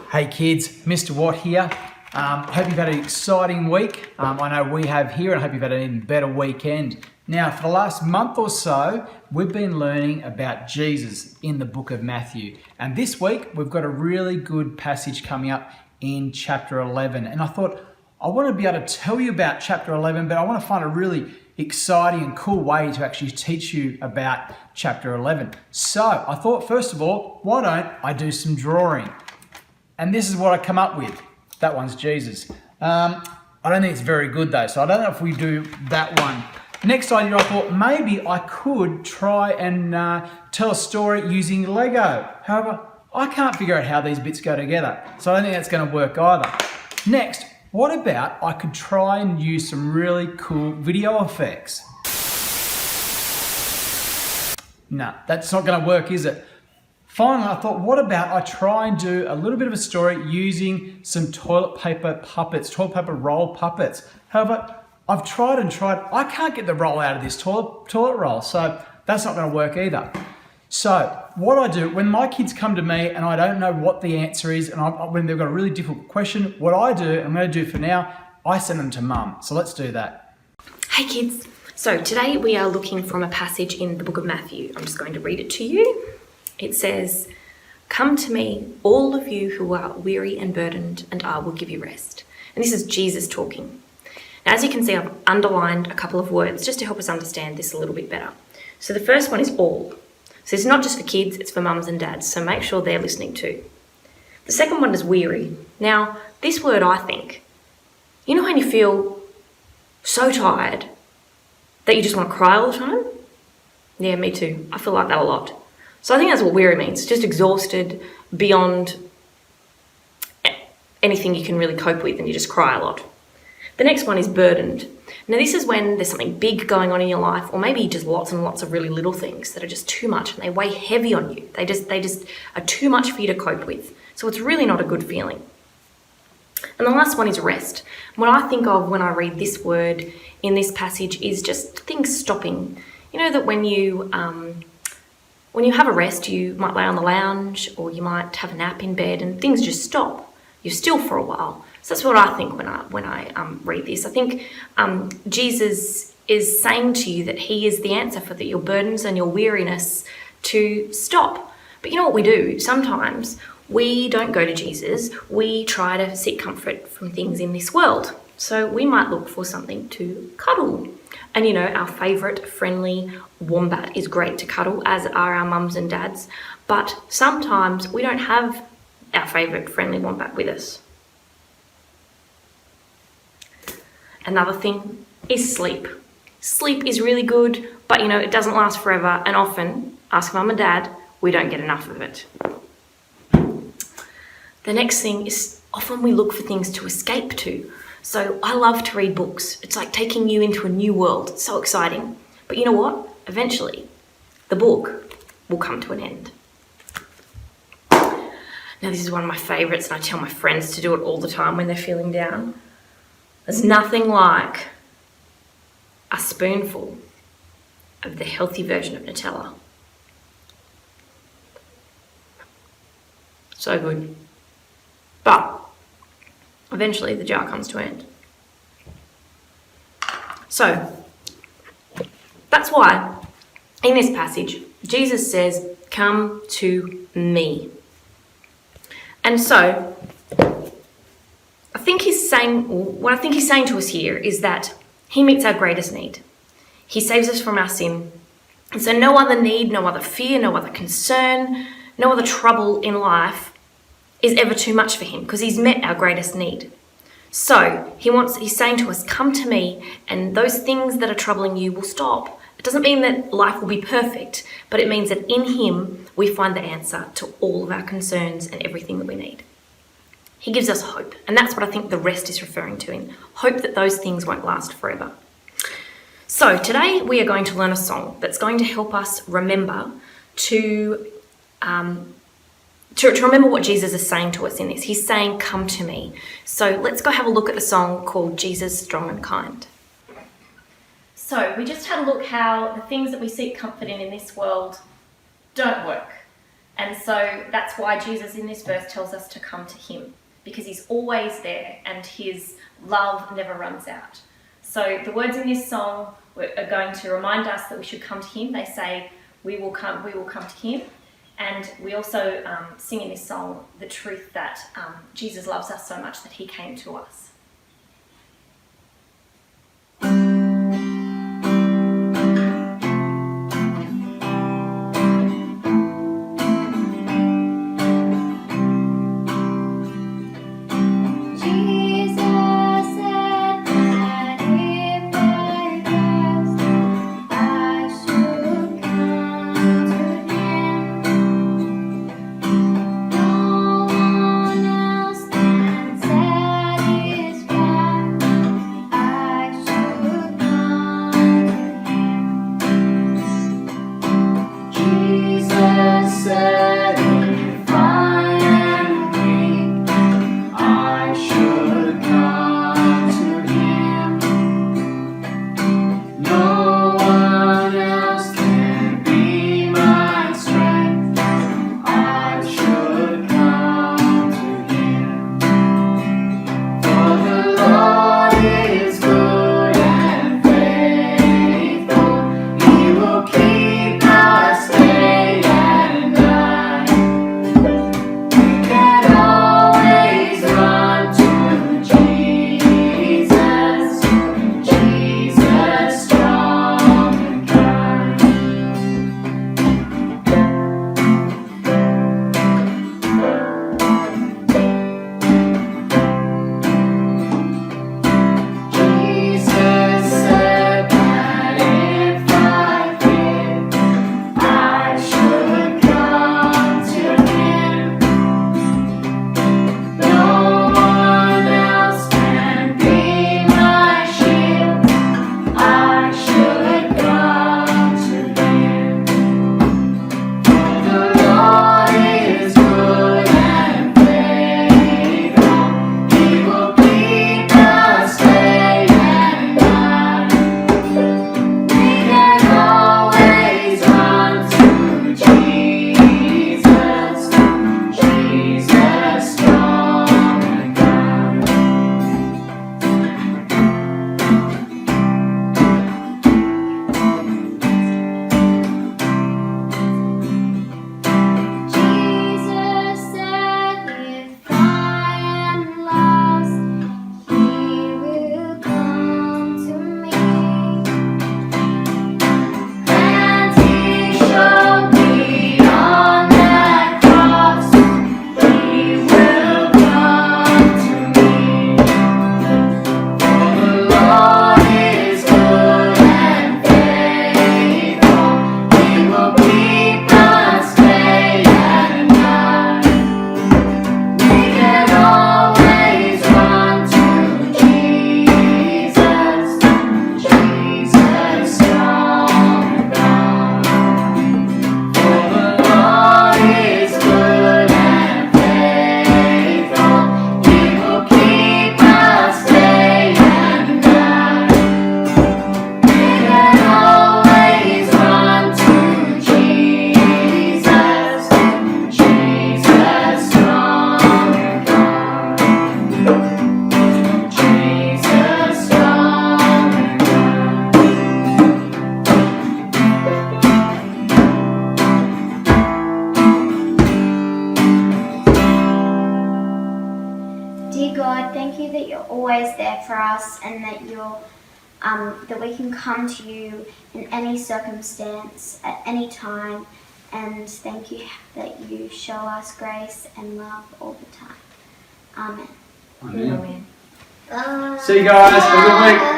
Hey kids, Mr. Watt here. Hope you've had an exciting week. I know we have here, and I hope you've had an even better weekend. Now, for the last month or so, we've been learning about Jesus in the book of Matthew. And this week, we've got a really good passage coming up in chapter 11. And I thought, I want to be able to tell you about chapter 11, but I want to find a really exciting and cool way to actually teach you about chapter 11. So I thought, first of all, why don't I do some drawing? And this is what I come up with. That one's Jesus. I don't think it's very good though, so I don't know if we do that one. Next idea, I thought maybe I could try and tell a story using Lego. However, I can't figure out how these bits go together, so I don't think that's going to work either. Next, what about I could try and use some really cool video effects? No, that's not going to work, is it? Finally, I thought, what about I try and do a little bit of a story using some toilet paper puppets, toilet paper roll puppets. However, I've tried and tried. I can't get the roll out of this toilet roll, so that's not going to work either. So what I do, when my kids come to me and I don't know what the answer is, and when they've got a really difficult question, what I do, I'm going to do for now, I send them to mum. So let's do that. Hey kids, so today we are looking from a passage in the book of Matthew. I'm just going to read it to you. It says, "Come to me, all of you who are weary and burdened, and I will give you rest." And this is Jesus talking. Now, as you can see, I've underlined a couple of words just to help us understand this a little bit better. So the first one is all. So it's not just for kids, it's for mums and dads, so make sure they're listening too. The second one is weary. Now, this word, I think, you know when you feel so tired that you just want to cry all the time? Yeah, me too. I feel like that a lot. So I think that's what weary means, just exhausted beyond anything you can really cope with and you just cry a lot. The next one is burdened. Now this is when there's something big going on in your life, or maybe just lots and lots of really little things that are just too much and they weigh heavy on you. They just are too much for you to cope with. So it's really not a good feeling. And the last one is rest. What I think of when I read this word in this passage is just things stopping. You know that when you have a rest, you might lay on the lounge or you might have a nap in bed and things just stop. You're still for a while. So that's what I think when I read this. I think Jesus is saying to you that he is the answer for your burdens and your weariness to stop. But you know what we do? Sometimes we don't go to Jesus. We try to seek comfort from things in this world. So we might look for something to cuddle. And you know, our favourite friendly wombat is great to cuddle, as are our mums and dads. But sometimes we don't have our favourite friendly wombat with us. Another thing is sleep. Sleep is really good, but you know, it doesn't last forever. And often, ask mum and dad, we don't get enough of it. The next thing is often we look for things to escape to. So I love to read books. It's like taking you into a new world. It's so exciting. But you know what? Eventually, the book will come to an end. Now, this is one of my favourites, and I tell my friends to do it all the time when they're feeling down. There's nothing like a spoonful of the healthy version of Nutella. So good. But eventually the jar comes to an end. So that's why in this passage, Jesus says, "Come to me." And so what I think he's saying to us here is that he meets our greatest need. He saves us from our sin. And so no other need, no other fear, no other concern, no other trouble in life is ever too much for him because he's met our greatest need. So he's saying to us, come to me and those things that are troubling you will stop. It doesn't mean that life will be perfect, but it means that in him we find the answer to all of our concerns and everything that we need. He gives us hope, and that's what I think the rest is referring to, in hope that those things won't last forever. So today we are going to learn a song that's going to help us remember to remember what Jesus is saying to us in this. He's saying, "Come to me." So let's go have a look at the song called "Jesus Strong and Kind." So we just had a look how the things that we seek comfort in this world don't work. And so that's why Jesus in this verse tells us to come to him, because he's always there and his love never runs out. So the words in this song are going to remind us that we should come to him. They say, we will come to him. And we also sing in this song the truth that Jesus loves us so much that he came to us. always there for us, and that that we can come to you in any circumstance at any time. And thank you that you show us grace and love all the time. Amen. Amen. Amen. See you guys. Have a good week.